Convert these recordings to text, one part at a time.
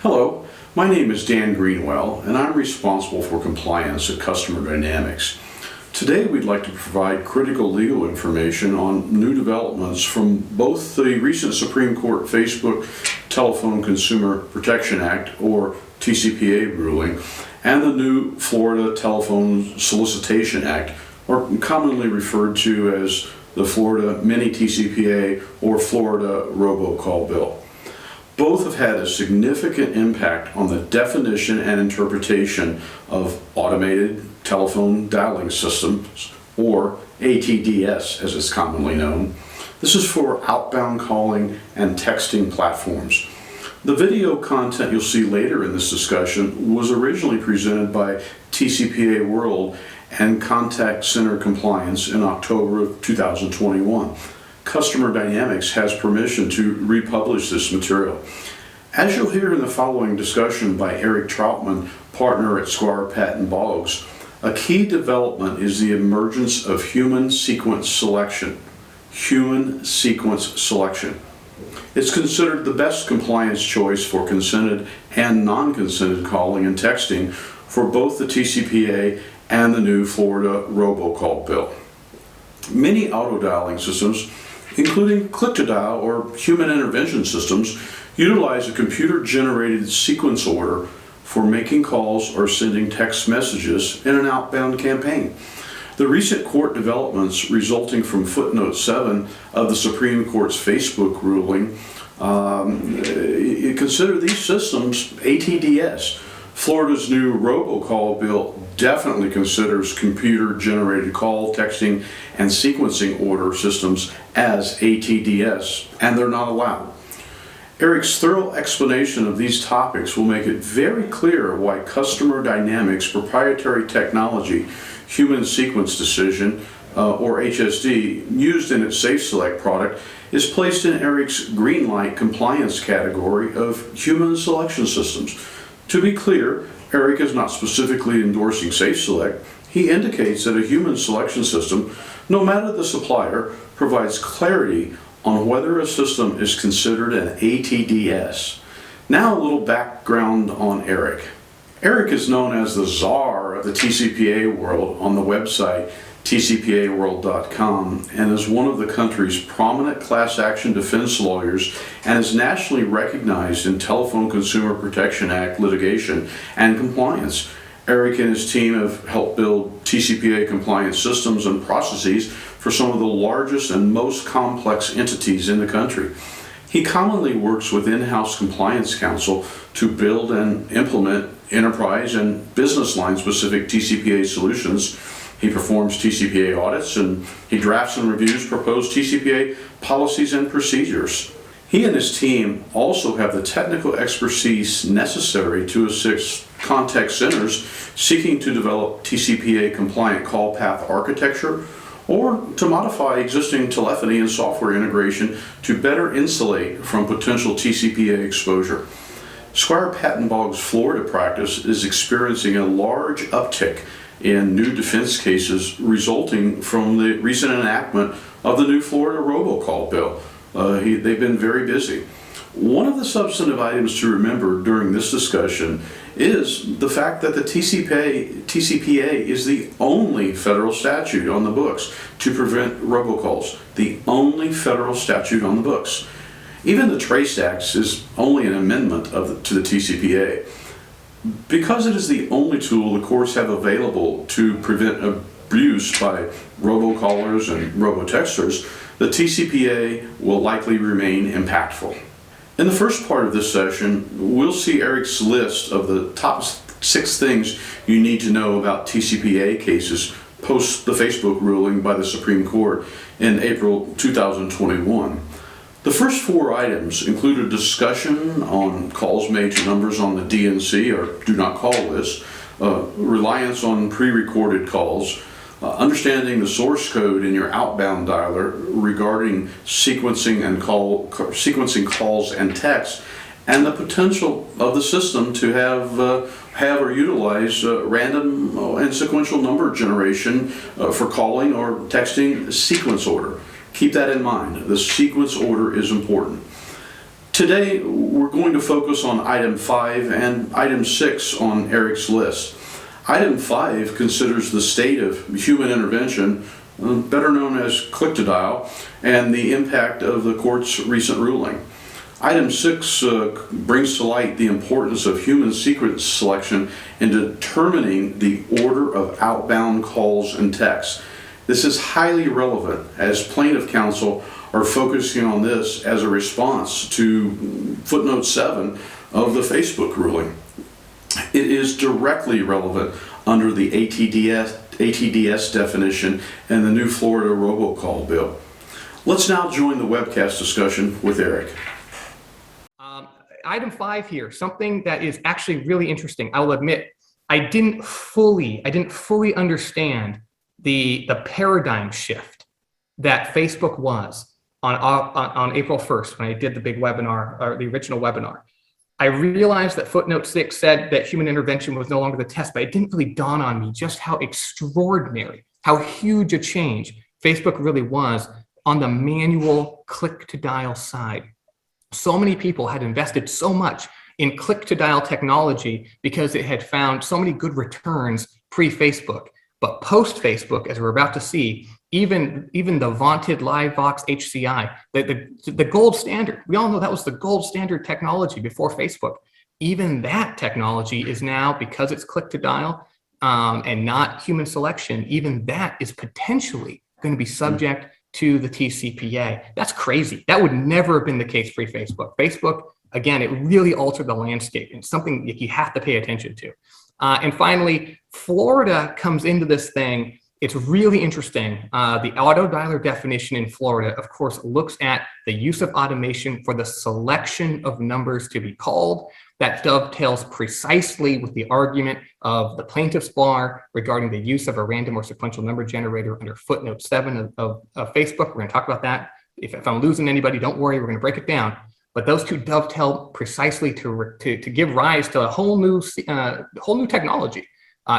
Hello, my name is Dan Greenwell, and I'm responsible for compliance at Customer Dynamics. Today we'd like to provide critical legal information on new developments from both the recent Supreme Court Facebook Telephone Consumer Protection Act, or TCPA ruling, and the new Florida Telephone Solicitation Act, or commonly referred to as the Florida Mini-TCPA or Florida Robocall Bill. Both have had a significant impact on the definition and interpretation of automated telephone dialing systems, or ATDS as it's commonly known. This is for outbound calling and texting platforms. The video content you'll see later in this discussion was originally presented by TCPA World and Contact Center Compliance in October of 2021. Customer Dynamics has permission to republish this material. As you'll hear in the following discussion by Eric Troutman, partner at Squire Patton Boggs, a key development is the emergence of human sequence selection. Human sequence selection. It's considered the best compliance choice for consented and non-consented calling and texting for both the TCPA and the new Florida Robocall Bill. Many auto dialing systems, including click-to-dial or human intervention systems, utilize a computer-generated sequence order for making calls or sending text messages in an outbound campaign. The recent court developments resulting from footnote 7 of the Supreme Court's Facebook ruling consider these systems ATDS. Florida's new robocall bill definitely considers computer-generated call, texting, and sequencing order systems as ATDS, and they're not allowed. Eric's thorough explanation of these topics will make it very clear why Customer Dynamics proprietary technology, Human Sequence Decision, or HSD, used in its SafeSelect product, is placed in Eric's green light compliance category of human selection systems. To be clear, Eric is not specifically endorsing SafeSelect. He indicates that a human selection system, no matter the supplier, provides clarity on whether a system is considered an ATDS. Now a little background on Eric. Eric is known as the czar of the TCPA world on the website tcpaworld.com and is one of the country's prominent class action defense lawyers and is nationally recognized in Telephone Consumer Protection Act litigation and compliance. Eric and his team have helped build TCPA compliance systems and processes for some of the largest and most complex entities in the country. He commonly works with in-house compliance counsel to build and implement enterprise and business line specific TCPA solutions. He performs TCPA audits and he drafts and reviews proposed TCPA policies and procedures. He and his team also have the technical expertise necessary to assist contact centers seeking to develop TCPA compliant call path architecture or to modify existing telephony and software integration to better insulate from potential TCPA exposure. Squire Patton Boggs' Florida practice is experiencing a large uptick in new defense cases resulting from the recent enactment of the new Florida Robocall Bill. They've been very busy. One of the substantive items to remember during this discussion is the fact that the TCPA is the only federal statute on the books to prevent robocalls. The only federal statute on the books. Even the Trace Act is only an amendment to the TCPA. Because it is the only tool the courts have available to prevent abuse by robocallers and robotexters, the TCPA will likely remain impactful. In the first part of this session, we'll see Eric's list of the top 6 things you need to know about TCPA cases post the Facebook ruling by the Supreme Court in April 2021. The first 4 items include a discussion on calls made to numbers on the DNC or do not call list, reliance on pre-recorded calls, understanding the source code in your outbound dialer regarding sequencing calls and texts, and the potential of the system to have or utilize random and sequential number generation for calling or texting sequence order. Keep that in mind. The sequence order is important. Today, we're going to focus on item 5 and item 6 on Eric's list. Item 5 considers the state of human intervention, better known as click-to-dial, and the impact of the court's recent ruling. Item 6 brings to light the importance of human secret selection in determining the order of outbound calls and texts. This is highly relevant as plaintiff counsel are focusing on this as a response to footnote 7 of the Facebook ruling. It is directly relevant under the ATDS definition and the new Florida robocall bill. Let's now join the webcast discussion with Eric. Item 5 here, something that is actually really interesting. I will admit, I didn't fully understand the paradigm shift that Facebook was on April 1st when I did the big webinar, or the original webinar. I realized that footnote 6 said that human intervention was no longer the test, but it didn't really dawn on me just how extraordinary, how huge a change Facebook really was on the manual click-to-dial side. So many people had invested so much in click-to-dial technology because it had found so many good returns pre-Facebook. But post-Facebook, as we're about to see, even the vaunted LiveVox HCI, the gold standard, we all know that was the gold standard technology before Facebook. Even that technology is now, because it's click-to-dial and not human selection, even that is potentially going to be subject to the TCPA. That's crazy. That would never have been the case pre-Facebook. Facebook, again, it really altered the landscape and something that you have to pay attention to. And finally, Florida comes into this thing. It's really interesting. The auto dialer definition in Florida, of course, looks at the use of automation for the selection of numbers to be called. That dovetails precisely with the argument of the plaintiff's bar regarding the use of a random or sequential number generator under footnote 7 of Facebook. We're going to talk about that. If I'm losing anybody, don't worry, we're going to break it down. But those two dovetail precisely to give rise to a whole new technology,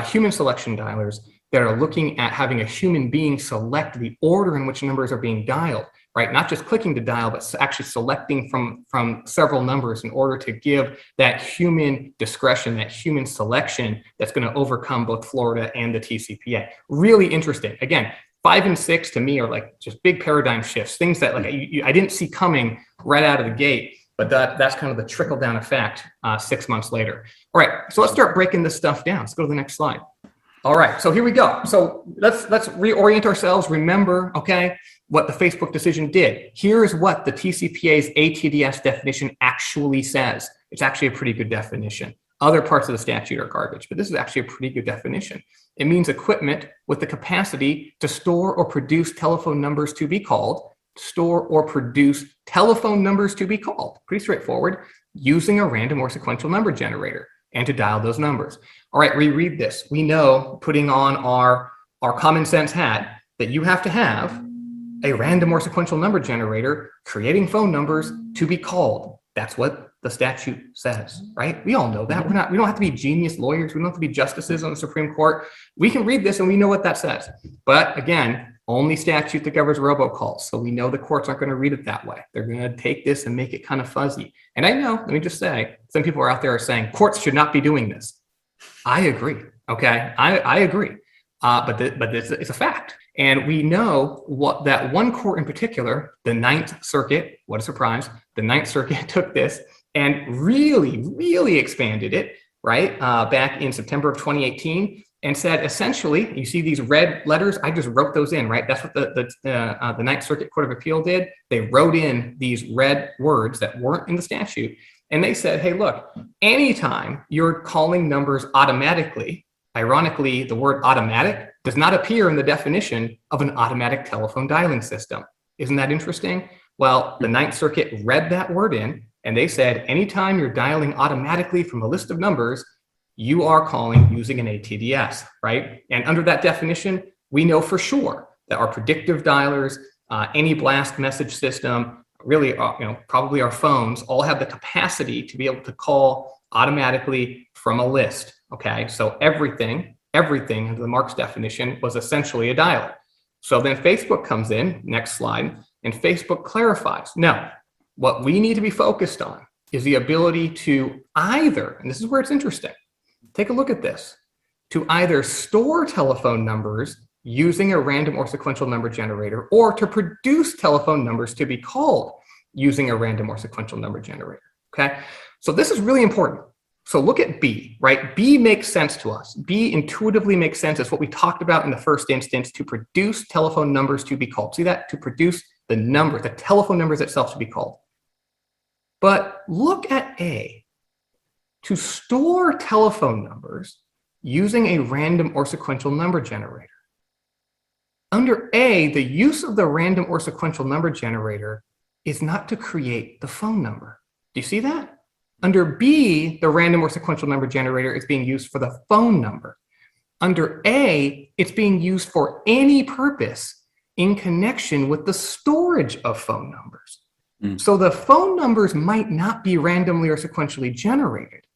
human selection dialers that are looking at having a human being select the order in which numbers are being dialed, right? Not just clicking to dial, but actually selecting from several numbers in order to give that human discretion, that human selection that's going to overcome both Florida and the TCPA. Really interesting. Again, 5 and 6 to me are like just big paradigm shifts, things that like I didn't see coming right out of the gate, but that's kind of the trickle down effect 6 months later. All right, so let's start breaking this stuff down. Let's go to the next slide. All right, so here we go. So let's reorient ourselves. Remember, okay, what the Facebook decision did. Here's what the TCPA's ATDS definition actually says. It's actually a pretty good definition. Other parts of the statute are garbage, but this is actually a pretty good definition. It means equipment with the capacity to store or produce telephone numbers to be called, store or produce telephone numbers to be called. Pretty straightforward, using a random or sequential number generator and to dial those numbers. All right, reread this. We know, putting on our common sense hat, that you have to have a random or sequential number generator creating phone numbers to be called. That's what the statute says, right? We all know that. We don't have to be genius lawyers. We don't have to be justices on the Supreme Court. We can read this and we know what that says. But again, only statute that governs robocalls. So we know the courts aren't going to read it that way. They're going to take this and make it kind of fuzzy. And I know, let me just say, some people are out there are saying courts should not be doing this. I agree. Okay, I agree. But it's a fact. And we know that one court in particular, the Ninth Circuit, what a surprise, the Ninth Circuit took this and really expanded it, right, back in September of 2018, and said essentially, you see these red letters, I just wrote those in, right? That's what the Ninth Circuit Court of Appeal did. They wrote in these red words that weren't in the statute, and they said, hey, look, anytime you're calling numbers automatically, ironically, the word automatic does not appear in the definition of an automatic telephone dialing system. Isn't that interesting? Well, the Ninth Circuit read that word in, and they said, anytime you're dialing automatically from a list of numbers, you are calling using an ATDS, right? And under that definition, we know for sure that our predictive dialers, any blast message system, really, probably our phones, all have the capacity to be able to call automatically from a list, okay? So everything under the Marx definition was essentially a dialer. So then Facebook comes in, next slide, and Facebook clarifies, no, What we need to be focused on is the ability to either, and this is where it's interesting, take a look at this, to either store telephone numbers using a random or sequential number generator, or to produce telephone numbers to be called using a random or sequential number generator, okay? So this is really important. So look at B, right? B makes sense to us. B intuitively makes sense. It's what we talked about in the first instance, to produce telephone numbers to be called. See that? To produce the number, the telephone numbers itself to be called. But look at A. To store telephone numbers using a random or sequential number generator. Under A, the use of the random or sequential number generator is not to create the phone number. Do you see that? Under B, the random or sequential number generator is being used for the phone number. Under A, it's being used for any purpose in connection with the storage of phone numbers. So the phone numbers might not be randomly or sequentially generated.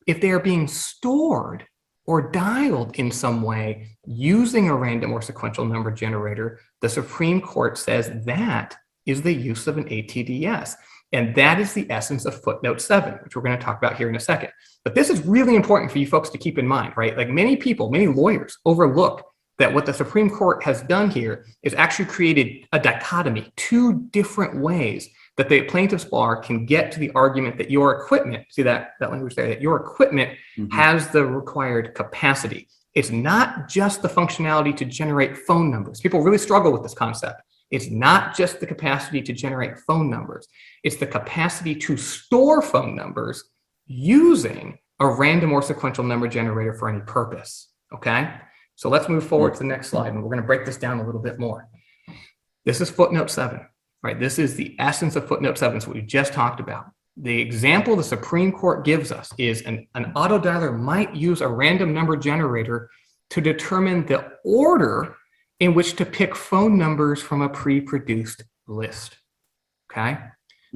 If they are being stored or dialed in some way using a random or sequential number generator, the Supreme Court says that is the use of an ATDS. And that is the essence of footnote 7, which we're going to talk about here in a second. But this is really important for you folks to keep in mind, right? Like many people, many lawyers overlook that what the Supreme Court has done here is actually created a dichotomy, two different ways that the plaintiff's bar can get to the argument that your equipment, see that language there, that your equipment has the required capacity. It's not just the functionality to generate phone numbers. People really struggle with this concept. It's not just the capacity to generate phone numbers. It's the capacity to store phone numbers using a random or sequential number generator for any purpose, okay? So let's move forward to the next slide, and we're going to break this down a little bit more. This is footnote 7, right? This is the essence of footnote 7, so what we just talked about. The example the Supreme Court gives us is an auto dialer might use a random number generator to determine the order in which to pick phone numbers from a pre-produced list, okay?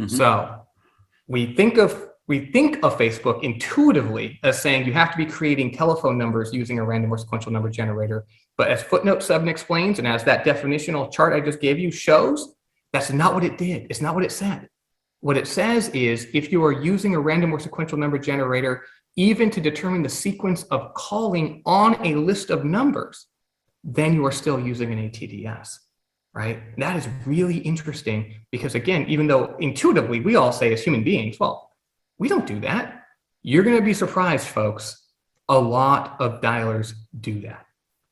So we think of Facebook intuitively as saying you have to be creating telephone numbers using a random or sequential number generator. But as footnote 7 explains, and as that definitional chart I just gave you shows, that's not what it did. It's not what it said. What it says is if you are using a random or sequential number generator, even to determine the sequence of calling on a list of numbers, then you are still using an ATDS, right? That is really interesting because, again, even though intuitively we all say as human beings, well, we don't do that. You're going to be surprised, folks. A lot of dialers do that,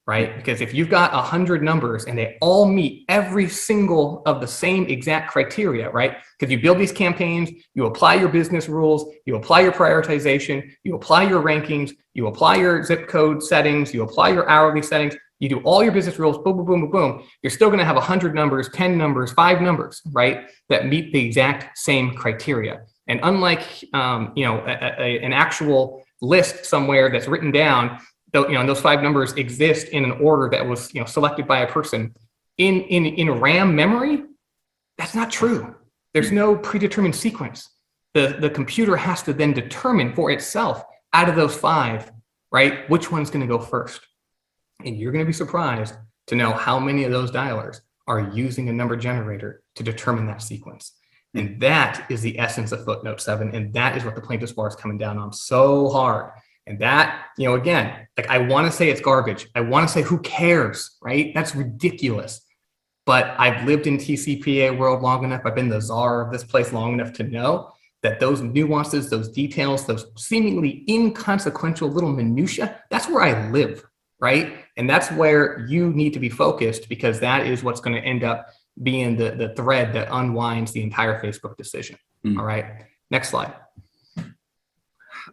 right? Because if you've got 100 numbers and they all meet every single of the same exact criteria, right? Because you build these campaigns, you apply your business rules, you apply your prioritization, you apply your rankings, you apply your zip code settings, you apply your hourly settings, you do all your business rules, boom, boom, boom, boom, boom. You're still going to have 100 numbers, 10 numbers, 5 numbers, right? That meet the exact same criteria. And unlike, an actual list somewhere that's written down, those 5 numbers exist in an order that was, selected by a person. In RAM memory, that's not true. There's no predetermined sequence. The computer has to then determine for itself out of those 5, right, which one's going to go first. And you're going to be surprised to know how many of those dialers are using a number generator to determine that sequence. And that is the essence of footnote 7. And that is what the plaintiff's bar is coming down on so hard. And that, again, like I want to say it's garbage. I want to say who cares, right? That's ridiculous. But I've lived in TCPA world long enough. I've been the czar of this place long enough to know that those nuances, those details, those seemingly inconsequential little minutia, that's where I live, right? And that's where you need to be focused because that is what's going to end up being the thread that unwinds the entire Facebook decision. All right, next slide.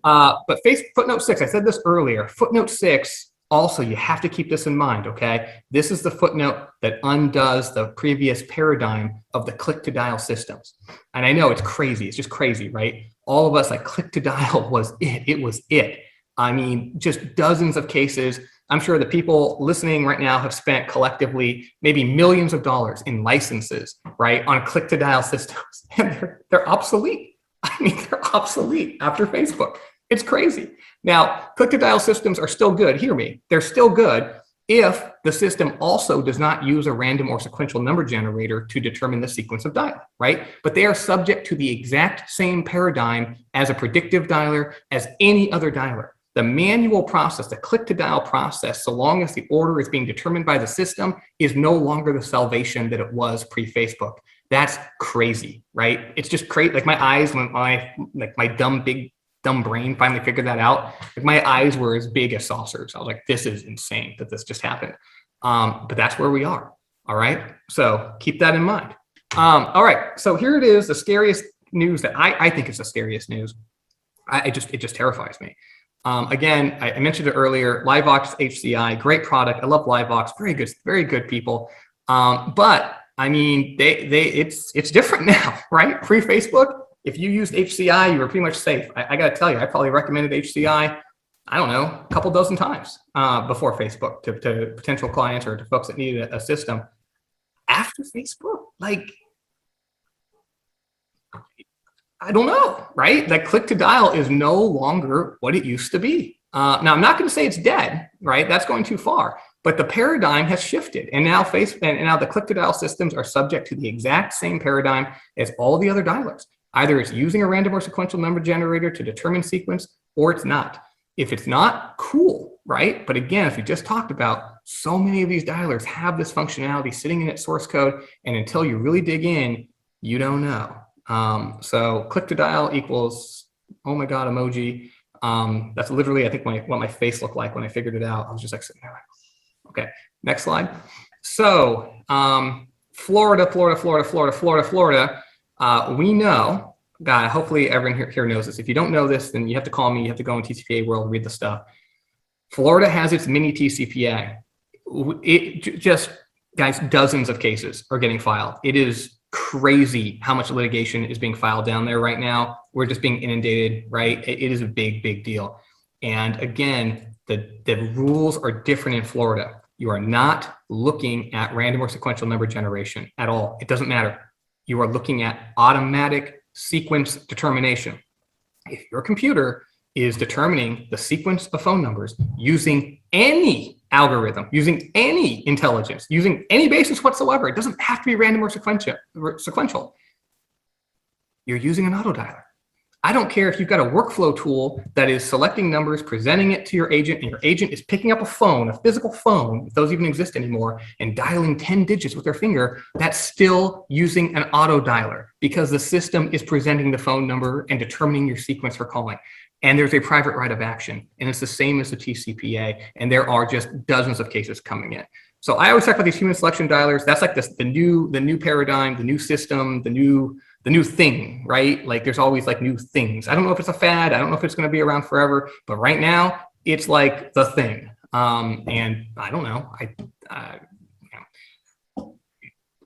But footnote 6, I said this earlier, footnote 6, also you have to keep this in mind, okay? This is the footnote that undoes the previous paradigm of the click to dial systems. And I know it's crazy, it's just crazy, right? All of us, like click to dial was it was it. I mean, just dozens of cases. I'm sure the people listening right now have spent collectively maybe millions of dollars in licenses, right, on click-to-dial systems, and they're obsolete. I mean, they're obsolete after Facebook. It's crazy. Now, click-to-dial systems are still good. Hear me. They're still good, if the system also does not use a random or sequential number generator to determine the sequence of dial, right? But they are subject to the exact same paradigm as a predictive dialer, as any other dialer. The manual process, the click-to-dial process, so long as the order is being determined by the system, is no longer the salvation that it was pre-Facebook. That's crazy, right? It's just crazy. Like my eyes, when my dumb brain finally figured that out, like my eyes were as big as saucers. I was like, this is insane that this just happened. But that's where we are. All right. So keep that in mind. All right. So here it is, the scariest news that I think is the scariest news. It just terrifies me. Again, I mentioned it earlier, LiveVox HCI, great product. I love LiveVox, very good people. But I mean, it's different now, right? Pre-Facebook, if you used HCI, you were pretty much safe. I got to tell you, I probably recommended HCI, I don't know, a couple dozen times before Facebook to potential clients or to folks that needed a system. After Facebook, like, I don't know, right? That click to dial is no longer what it used to be. Now, I'm not going to say it's dead, right? That's going too far. But the paradigm has shifted, and now the click-to-dial systems are subject to the exact same paradigm as all the other dialers. Either it's using a random or sequential number generator to determine sequence, or it's not. If it's not, cool, right? But again, as we just talked about, so many of these dialers have this functionality sitting in its source code, and until you really dig in, you don't know. So click-to-dial equals, oh my God, emoji. That's literally, I think, what my face looked like when I figured it out. I was just like sitting there like, okay, next slide. So Florida. We know, God, hopefully everyone here knows this. If you don't know this, then you have to call me. You have to go in TCPA world and read the stuff. Florida has its Mini-TCPA. Guys, dozens of cases are getting filed. It is crazy how much litigation is being filed down there right now. We're just being inundated, right? It is a big deal. And again, the rules are different in Florida. You are not looking at random or sequential number generation at all. It doesn't matter. You are looking at automatic sequence determination. If your computer is determining the sequence of phone numbers using any algorithm, using any intelligence, using any basis whatsoever, it doesn't have to be random or sequential. You're using an autodialer. I don't care if you've got a workflow tool that is selecting numbers, presenting it to your agent, and your agent is picking up a phone, a physical phone, if those even exist anymore, and dialing 10 digits with their finger. That's still using an auto dialer because the system is presenting the phone number and determining your sequence for calling. And there's a private right of action, and it's the same as the TCPA, and there are just dozens of cases coming in. So I always talk about these human selection dialers. That's like the new paradigm, the new system, the new thing, right? Like there's always like new things. I don't know if it's a fad. I don't know if it's going to be around forever, but right now it's like the thing. And I don't know.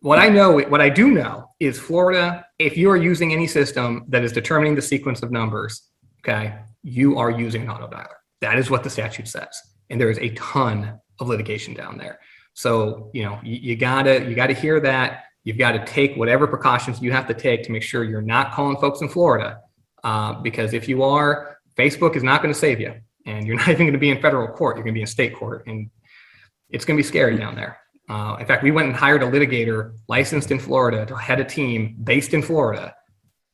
What I do know is Florida, if you are using any system that is determining the sequence of numbers, okay, you are using an auto dialer. That is what the statute says. And there is a ton of litigation down there. So, you gotta hear that. You've got to take whatever precautions you have to take to make sure you're not calling folks in Florida. Because if you are, Facebook is not going to save you. And you're not even going to be in federal court. You're going to be in state court. And it's going to be scary down there. In fact, we went and hired a litigator licensed in Florida to head a team based in Florida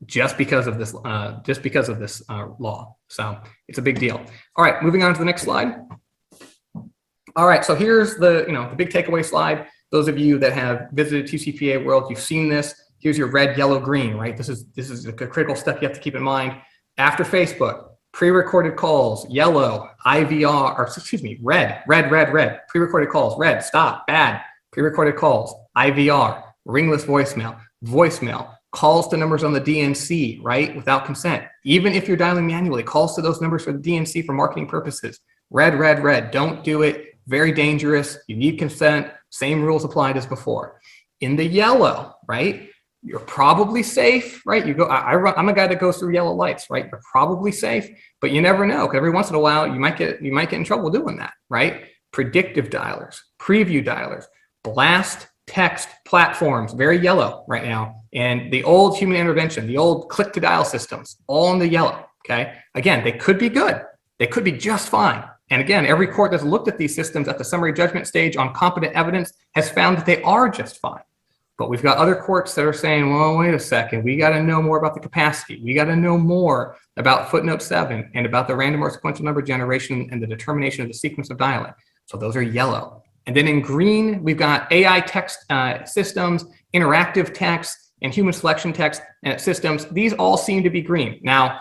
just because of this law. So it's a big deal. All right, moving on to the next slide. All right, so here's the big takeaway slide. Those of you that have visited TCPA world, you've seen this. Here's your red, yellow, green, right? This is the critical step you have to keep in mind. After Facebook, pre-recorded calls, yellow, red. Pre-recorded calls, red, stop, bad. Pre-recorded calls, IVR, ringless voicemail, calls to numbers on the DNC, right? Without consent. Even if you're dialing manually, calls to those numbers for the DNC for marketing purposes. Red. Don't do it. Very dangerous. You need consent. Same rules applied as before. In the yellow, right? You're probably safe, right? I'm a guy that goes through yellow lights, right? You're probably safe, but you never know. Because every once in a while, you might get in trouble doing that, right? Predictive dialers, preview dialers, blast text platforms, very yellow right now. And the old human intervention, the old click to dial systems, all in the yellow, okay? Again, they could be good. They could be just fine. And again, every court that's looked at these systems at the summary judgment stage on competent evidence has found that they are just fine. But we've got other courts that are saying, well, wait a second, we got to know more about the capacity. We got to know more about footnote 7 and about the random or sequential number generation and the determination of the sequence of dialing. So those are yellow. And then in green, we've got AI text systems, interactive text, and human selection text and systems. These all seem to be green. Now,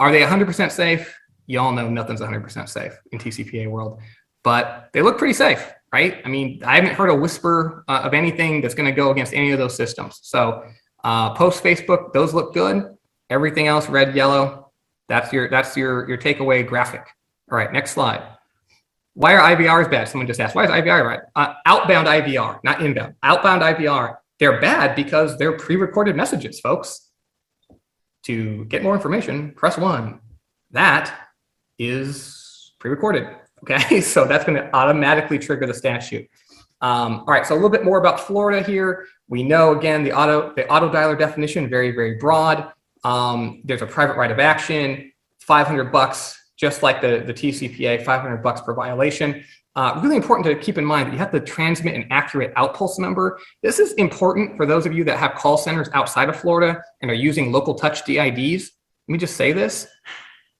are they 100% safe? You all know nothing's 100% safe in TCPA world, but they look pretty safe, right? I mean, I haven't heard a whisper of anything that's going to go against any of those systems. So post Facebook, those look good. Everything else, red, yellow. That's your takeaway graphic. All right, next slide. Why are IVRs bad? Someone just asked, why is IVR bad? Outbound IVR, not inbound. Outbound IVR, they're bad because they're pre-recorded messages, folks. To get more information, press 1. That is pre-recorded, okay? So that's going to automatically trigger the statute. All right, so a little bit more about Florida here. We know, again, the auto dialer definition, very, very broad. There's a private right of action, $500, just like the TCPA, $500 per violation. Really important to keep in mind that you have to transmit an accurate outpulse number. This is important for those of you that have call centers outside of Florida and are using local touch DIDs. Let me just say this.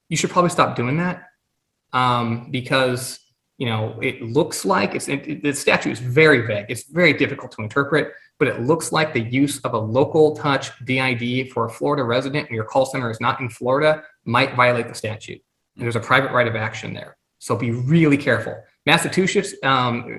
You should probably stop doing that because it looks like the statute is very vague. It's very difficult to interpret, but it looks like the use of a local touch DID for a Florida resident and your call center is not in Florida might violate the statute. And there's a private right of action there. So be really careful. Massachusetts,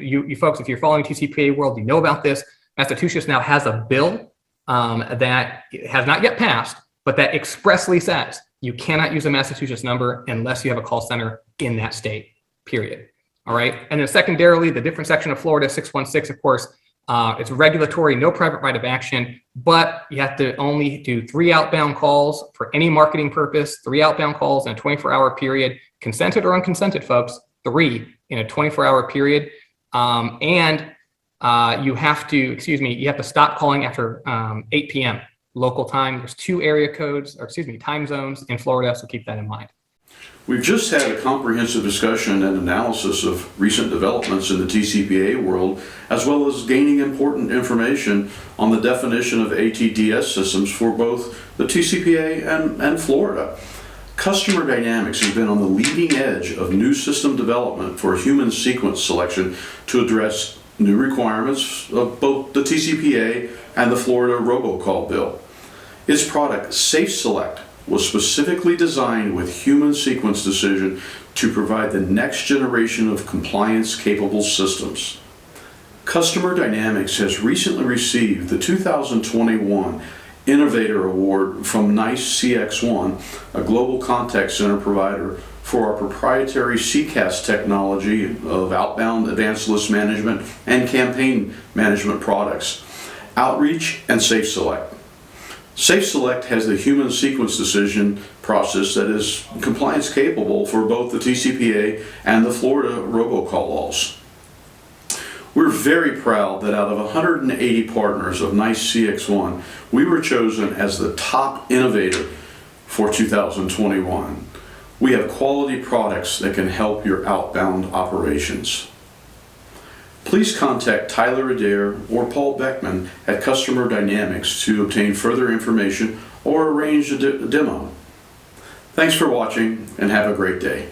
you folks, if you're following TCPA world, you know about this. Massachusetts now has a bill that has not yet passed, but that expressly says you cannot use a Massachusetts number unless you have a call center in that state, period. All right. And then secondarily, the different section of Florida, 616, of course, it's regulatory, no private right of action, but you have to only do 3 outbound calls for any marketing purpose, 3 outbound calls in a 24-hour period, consented or unconsented, folks, 3 in a 24-hour period. And you have to stop calling after 8 p.m. local time. There's 2 area codes, time zones in Florida, so keep that in mind. We've just had a comprehensive discussion and analysis of recent developments in the TCPA world, as well as gaining important information on the definition of ATDS systems for both the TCPA and Florida. Customer Dynamics has been on the leading edge of new system development for human sequence selection to address new requirements of both the TCPA and the Florida robocall bill. Its product, Safe Select, was specifically designed with human sequence decision to provide the next generation of compliance-capable systems. Customer Dynamics has recently received the 2021 Innovator Award from NICE CX1, a global contact center provider, for our proprietary CCAS technology of outbound advanced list management and campaign management products, Outreach and Safe Select. Safe Select has the human sequence decision process that is compliance capable for both the TCPA and the Florida robocall laws. We're very proud that out of 180 partners of NICE CX1, we were chosen as the top innovator for 2021. We have quality products that can help your outbound operations. Please contact Tyler Adair or Paul Beckman at Customer Dynamics to obtain further information or arrange a demo. Thanks for watching and have a great day.